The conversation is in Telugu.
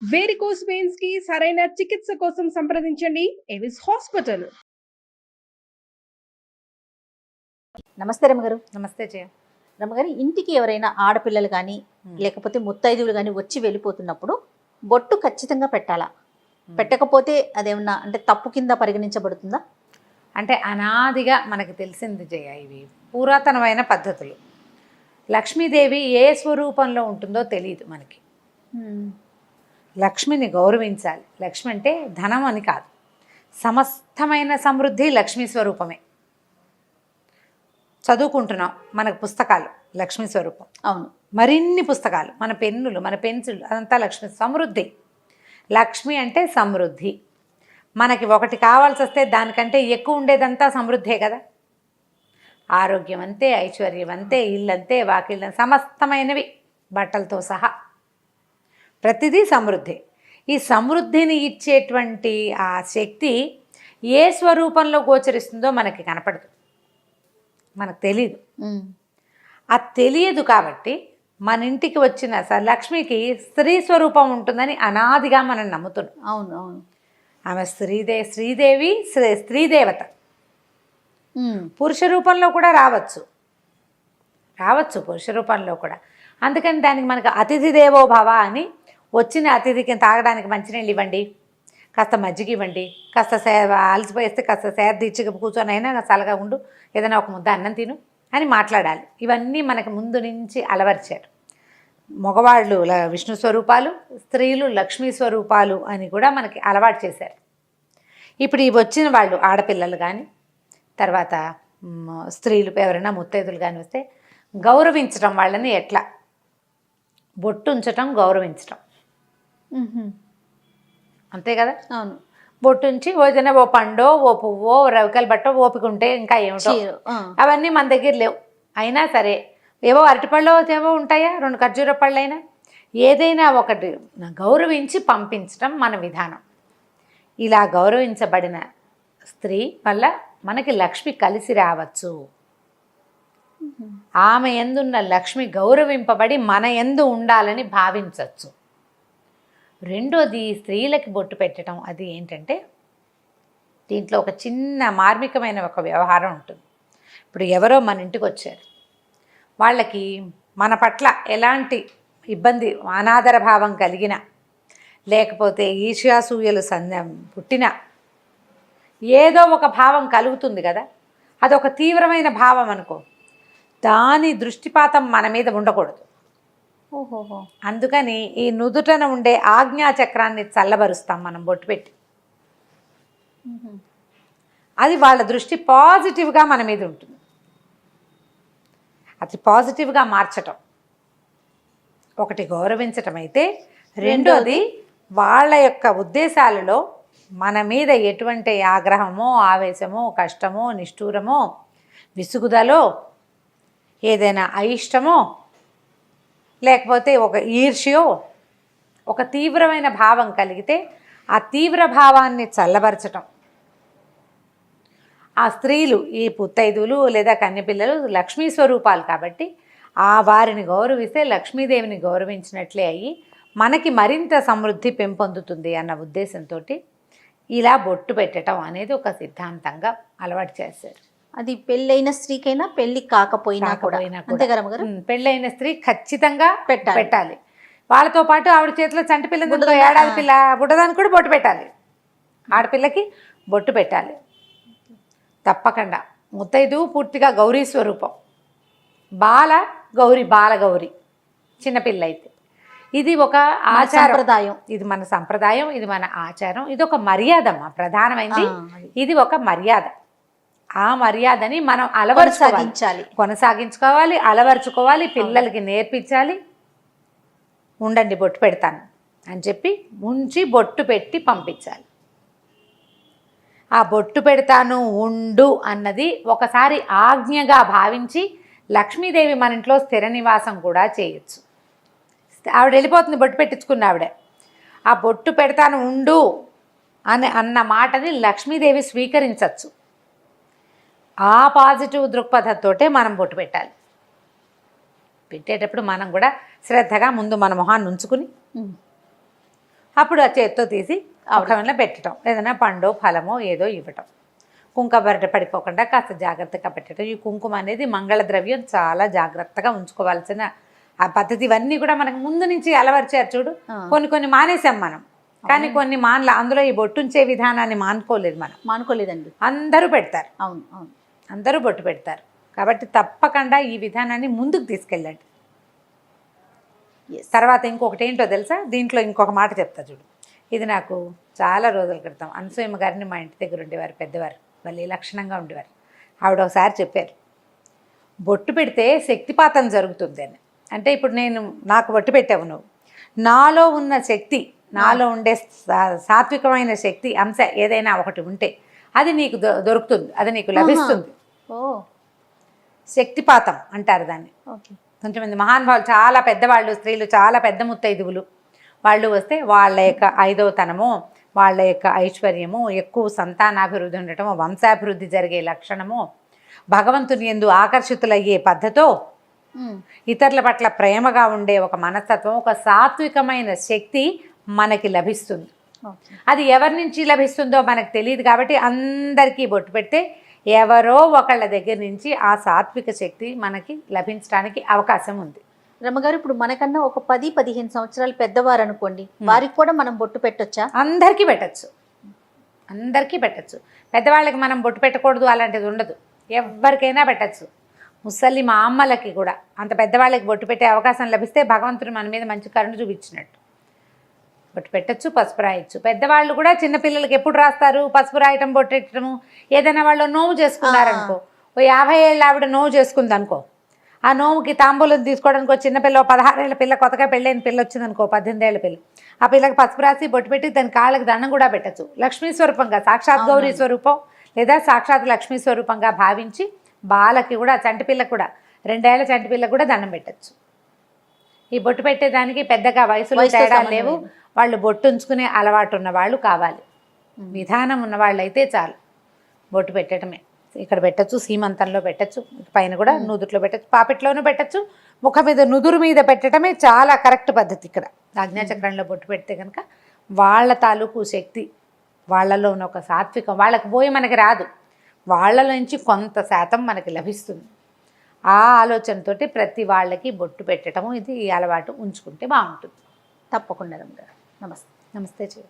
వేరికోస్ వెయిన్స్ కి సరైన చికిత్స కోసం సంప్రదించండి ఎవిస్ హాస్పిటల్. నమస్తే రమ్మగారు. నమస్తే జయ. రమ్మగారు, ఇంటికి ఎవరైనా ఆడపిల్లలు కానీ లేకపోతే ముత్తైదువులు కానీ వచ్చి వెళ్ళిపోతున్నప్పుడు బొట్టు ఖచ్చితంగా పెట్టాలా? పెట్టకపోతే అదేమన్నా అంటే తప్పు కింద పరిగణించబడుతుందా? అంటే అనాదిగా మనకు తెలిసింది జయ, ఇవి పురాతనమైన పద్ధతులు. లక్ష్మీదేవి ఏ స్వరూపంలో ఉంటుందో తెలియదు మనకి. లక్ష్మిని గౌరవించాలి. లక్ష్మి అంటే ధనం అని కాదు, సమస్తమైన సమృద్ధి లక్ష్మీ స్వరూపమే. చదువుకుంటున్నాం, మనకు పుస్తకాలు లక్ష్మీ స్వరూపం. అవును, మరిన్ని పుస్తకాలు, మన పెన్నులు, మన పెన్సిల్, అదంతా లక్ష్మి సమృద్ధి. లక్ష్మి అంటే సమృద్ధి. మనకి ఒకటి కావాల్సి వస్తే దానికంటే ఎక్కువ ఉండేదంతా సమృద్ధే కదా. ఆరోగ్యం అంతే, ఐశ్వర్యం అంతే, ఇల్లంతే, వాకిళ్ళ సమస్తమైనవి బట్టలతో సహా ప్రతిదీ సమృద్ధి. ఈ సమృద్ధిని ఇచ్చేటువంటి ఆ శక్తి ఏ స్వరూపంలో గోచరిస్తుందో మనకి కనపడదు, మనకు తెలియదు. అది తెలియదు కాబట్టి మన ఇంటికి వచ్చిన లక్ష్మికి స్త్రీ స్వరూపం ఉంటుందని అనాదిగా మనం నమ్ముతున్నాం. అవును అవును, ఆమె శ్రీదేవి స్త్రీదేవత. పురుష రూపంలో కూడా రావచ్చు పురుష రూపంలో కూడా. అందుకని దానికి మనకు అతిథి దేవో భవ అని, వచ్చిన అతిథికి తాగడానికి మంచినీళ్ళు ఇవ్వండి, కాస్త మజ్జిగ ఇవ్వండి, కాస్త అలసిపోయేస్తే కాస్త తీర్చి కూర్చొని అయినా చల్లగా ఉండు, ఏదైనా ఒక ముద్ద అన్నం తిను అని మాట్లాడాలి. ఇవన్నీ మనకు ముందు నుంచి అలవర్చారు. మగవాళ్ళు విష్ణు స్వరూపాలు, స్త్రీలు లక్ష్మీ స్వరూపాలు అని కూడా మనకి అలవాటు చేశారు. ఇప్పుడు ఇవి వచ్చిన వాళ్ళు ఆడపిల్లలు కానీ, తర్వాత స్త్రీలు ఎవరైనా ముత్తైదులు కానీ వస్తే గౌరవించటం, వాళ్ళని ఎట్లా బొట్టు ఉంచటం, గౌరవించటం అంతే కదా. అవును, బొట్టుంచి ఏదైనా ఓ పండో, ఓ పువ్వో, రవికల బట్టో, ఓపిక ఉంటే ఇంకా ఏమిటో, అవన్నీ మన దగ్గర లేవు. అయినా సరే ఏవో అరటిపళ్ళు ఏవో ఉంటాయా, 2 ఖర్జూర పళ్ళు అయినా ఏదైనా ఒకటి గౌరవించి పంపించడం మన విధానం. ఇలా గౌరవించబడిన స్త్రీ వల్ల మనకి లక్ష్మి కలిసి రావచ్చు. ఆమె యందున్న లక్ష్మి గౌరవింపబడి మన యందు ఉండాలని భావించవచ్చు. రెండోది, స్త్రీలకి బొట్టు పెట్టడం. అది ఏంటంటే దీంట్లో ఒక చిన్న మార్మికమైన ఒక వ్యవహారం ఉంటుంది. ఇప్పుడు ఎవరో మన ఇంటికి వచ్చారు, వాళ్ళకి మన పట్ల ఎలాంటి ఇబ్బంది, అనాదర భావం కలిగిన, లేకపోతే ఈర్ష్యాసూయలు పుట్టిన ఏదో ఒక భావం కలుగుతుంది కదా. అదొక తీవ్రమైన భావం అనుకో, దాని దృష్టిపాతం మన మీద ఉండకూడదు. ఓహోహో, అందుకని ఈ నుదుటన ఉండే ఆజ్ఞాచక్రాన్ని చల్లబరుస్తాం మనం బొట్టు పెట్టి. అది వాళ్ళ దృష్టి పాజిటివ్గా మన మీద ఉంటుంది. అది పాజిటివ్గా మార్చటం ఒకటి గౌరవించటం అయితే, రెండోది వాళ్ళ యొక్క ఉద్దేశాలలో మన మీద ఎటువంటి ఆగ్రహమో, ఆవేశమో, కష్టమో, నిష్ఠూరమో, విసుగుదలో, ఏదైనా అయిష్టమో, లేకపోతే ఒక ఈర్ష్యో, ఒక తీవ్రమైన భావం కలిగితే ఆ తీవ్ర భావాన్ని చల్లబరచటం. ఆ స్త్రీలు, ఈ పుత్తైదులు లేదా కన్యపిల్లలు లక్ష్మీ స్వరూపాలు కాబట్టి ఆ వారిని గౌరవిస్తే లక్ష్మీదేవిని గౌరవించినట్లే అయ్యి మనకి మరింత సమృద్ధి పెంపొందుతుంది అన్న ఉద్దేశంతో ఇలా బొట్టు పెట్టడం అనేది ఒక సిద్ధాంతంగా అలవాటు చేశారు. అది పెళ్ళైన స్త్రీకైనా పెళ్ళి కాకపోయినా కూడా అంతే కదా గారు. పెళ్ళైన స్త్రీ ఖచ్చితంగా పెట్టాలి. వాళ్ళతో పాటు ఆవిడ చేతిలో చంటి పిల్ల, ఏడాది పిల్ల బుడ్డదానికి కూడా బొట్టు పెట్టాలి. ఆడపిల్లకి బొట్టు పెట్టాలి తప్పకుండా. ముత్తైదు పూర్తిగా గౌరీ స్వరూపం, బాలగౌరి చిన్నపిల్ల అయితే. ఇది ఒక ఆచారం, ఇది మన సంప్రదాయం, ఇది మన ఆచారం, ఇది ఒక మర్యాదమ్మా. ప్రధానమైంది ఇది ఒక మర్యాద. ఆ మర్యాదని మనం కొనసాగించుకోవాలి, అలవర్చుకోవాలి, పిల్లలకి నేర్పించాలి. ఉండండి బొట్టు పెడతాను అని చెప్పి ఉంచి బొట్టు పెట్టి పంపించాలి. ఆ బొట్టు పెడతాను ఉండు అన్నది ఒకసారి ఆజ్ఞగా భావించి లక్ష్మీదేవి మన ఇంట్లో స్థిర నివాసం కూడా చేయొచ్చు. ఆవిడ వెళ్ళిపోతుంది బొట్టు పెట్టించుకున్న ఆవిడ. ఆ బొట్టు పెడతాను ఉండు అన్న మాటని లక్ష్మీదేవి స్వీకరించవచ్చు. ఆ పాజిటివ్ దృక్పథంతోటే మనం బొట్టు పెట్టాలి. పెట్టేటప్పుడు మనం కూడా శ్రద్ధగా ముందు మన మొహాన్ని ఉంచుకుని అప్పుడు ఆ చేత్తో తీసి ముఖంలో పెట్టడం, ఏదైనా పండో ఫలమో ఏదో ఇవ్వటం. కుంకుమ బరట పడిపోకుండా కాస్త జాగ్రత్తగా పెట్టడం. ఈ కుంకుమ అనేది మంగళ ద్రవ్యం, చాలా జాగ్రత్తగా ఉంచుకోవాల్సిన ఆ పద్ధతి. ఇవన్నీ కూడా మనకు ముందు నుంచి అలవర్చారు చూడు. కొన్ని మానేసాం మనం, కానీ కొన్ని మానల. అందులో ఈ బొట్టుంచే విధానాన్ని మానుకోలేదు మనం. మానుకోలేదండి. అందరూ పెడతారు. అవును అవును. అందరూ బొట్టు పెడతారు. కాబట్టి తప్పకుండా ఈ విధానాన్ని ముందుకు తీసుకెళ్ళండి. తర్వాత ఇంకొకటి ఏంటో తెలుసా, దీంట్లో ఇంకొక మాట చెప్తా చూడు. ఇది నాకు చాలా రోజుల క్రితం అనసూయమ్మ గారిని మా ఇంటి దగ్గర ఉండేవారు, పెద్దవారు, వాళ్ళు లక్షణంగా ఉండేవారు. ఆవిడ ఒకసారి చెప్పారు, బొట్టు పెడితే శక్తిపాతం జరుగుతుంది అని. అంటే ఇప్పుడు నాకు బొట్టు పెట్టావు, నువ్వు నాలో ఉన్న శక్తి, నాలో ఉండే సాత్వికమైన శక్తి అంశ ఏదైనా ఒకటి ఉంటే అది నీకు దొరుకుతుంది, అది నీకు లభిస్తుంది. ఓ, శక్తిపాతం అంటారు దాన్ని. ఓకే. కొంచెంమంది మహానుభావులు, చాలా పెద్దవాళ్ళు, స్త్రీలు, చాలా పెద్ద ముత్తైదువులు వాళ్ళు వస్తే వాళ్ళ యొక్క 5వ తనము, వాళ్ళ యొక్క ఐశ్వర్యము, ఎక్కువ సంతానాభివృద్ధి ఉండటము, వంశాభివృద్ధి జరిగే లక్షణము, భగవంతుని యందు ఆకర్షితులయ్యే పద్ధతో, ఇతరుల పట్ల ప్రేమగా ఉండే ఒక మనస్తత్వం, ఒక సాత్వికమైన శక్తి మనకి లభిస్తుంది. అది ఎవరి నుంచి లభిస్తుందో మనకు తెలియదు. కాబట్టి అందరికీ బొట్టు పెడితే ఎవరో ఒకళ్ళ దగ్గర నుంచి ఆ సాత్విక శక్తి మనకి లభించడానికి అవకాశం ఉంది. రమ్మగారు, ఇప్పుడు మనకన్నా ఒక 10-15 సంవత్సరాలు పెద్దవారు అనుకోండి, వారికి కూడా మనం బొట్టు పెట్టొచ్చా? అందరికీ పెట్టచ్చు, అందరికీ పెట్టచ్చు. పెద్దవాళ్ళకి మనం బొట్టు పెట్టకూడదు అలాంటిది ఉండదు, ఎవరికైనా పెట్టచ్చు. ముసలి మా అమ్మలకి కూడా, అంత పెద్దవాళ్ళకి బొట్టు పెట్టే అవకాశం లభిస్తే భగవంతుడు మన మీద మంచి కరుణ చూపించినట్టు. బొట్టు పెట్టచ్చు, పసుపు రాయొచ్చు. పెద్దవాళ్ళు కూడా చిన్నపిల్లలకి ఎప్పుడు రాస్తారు పసుపు రాయటం, బొట్టెట్టడము. ఏదైనా వాళ్ళు నోము చేసుకున్నారనుకో, ఓ 50 ఏళ్ళ ఆవిడ నోవు చేసుకుంది అనుకో, ఆ నోముకి తాంబూలం తీసుకోవడానికి ఒక చిన్నపిల్ల, 16 ఏళ్ళ పిల్ల, కొత్తగా పెళ్ళైన పిల్ల వచ్చిందనుకో, 18 ఏళ్ళ పిల్ల, ఆ పిల్లకి పసుపు రాసి బొట్టు పెట్టి దాని కాళ్ళకి దండం కూడా పెట్టచ్చు. లక్ష్మీ స్వరూపంగా, సాక్షాత్ గౌరీ స్వరూపం లేదా సాక్షాత్ లక్ష్మీ స్వరూపంగా భావించి బాలకి కూడా, చంటి పిల్లకి కూడా, 2 ఏళ్ల చంటి పిల్లకి కూడా దండం పెట్టచ్చు. ఈ బొట్టు పెట్టేదానికి పెద్దగా వయసులో తేడా లేవు. వాళ్ళు బొట్టు ఉంచుకునే అలవాటు ఉన్న వాళ్ళు కావాలి, విధానం ఉన్న వాళ్ళు అయితే చాలు. బొట్టు పెట్టడమే ఇక్కడ పెట్టచ్చు, సీమంతంలో పెట్టచ్చు, పైన కూడా నుదుట్లో పెట్టచ్చు, పాపిట్లోనూ పెట్టచ్చు, ముఖం మీద నుదురు మీద పెట్టడమే చాలా కరెక్ట్ పద్ధతి. ఇక్కడ ఆజ్ఞాచక్రంలో బొట్టు పెడితే కనుక వాళ్ళ తాలూకు శక్తి, వాళ్ళలో ఉన్న ఒక సాత్వికం వాళ్ళకి పోయి మనకి రాదు, వాళ్ళలో నుంచి కొంత శాతం మనకి లభిస్తుంది. ఆ ఆలోచనతోటి ప్రతి వాళ్ళకి బొట్టు పెట్టడము, ఇది ఈ అలవాటు ఉంచుకుంటే బాగుంటుంది. తప్పకుండా రమ్మగారు. నమస్తే. నమస్తే చెయ్యి.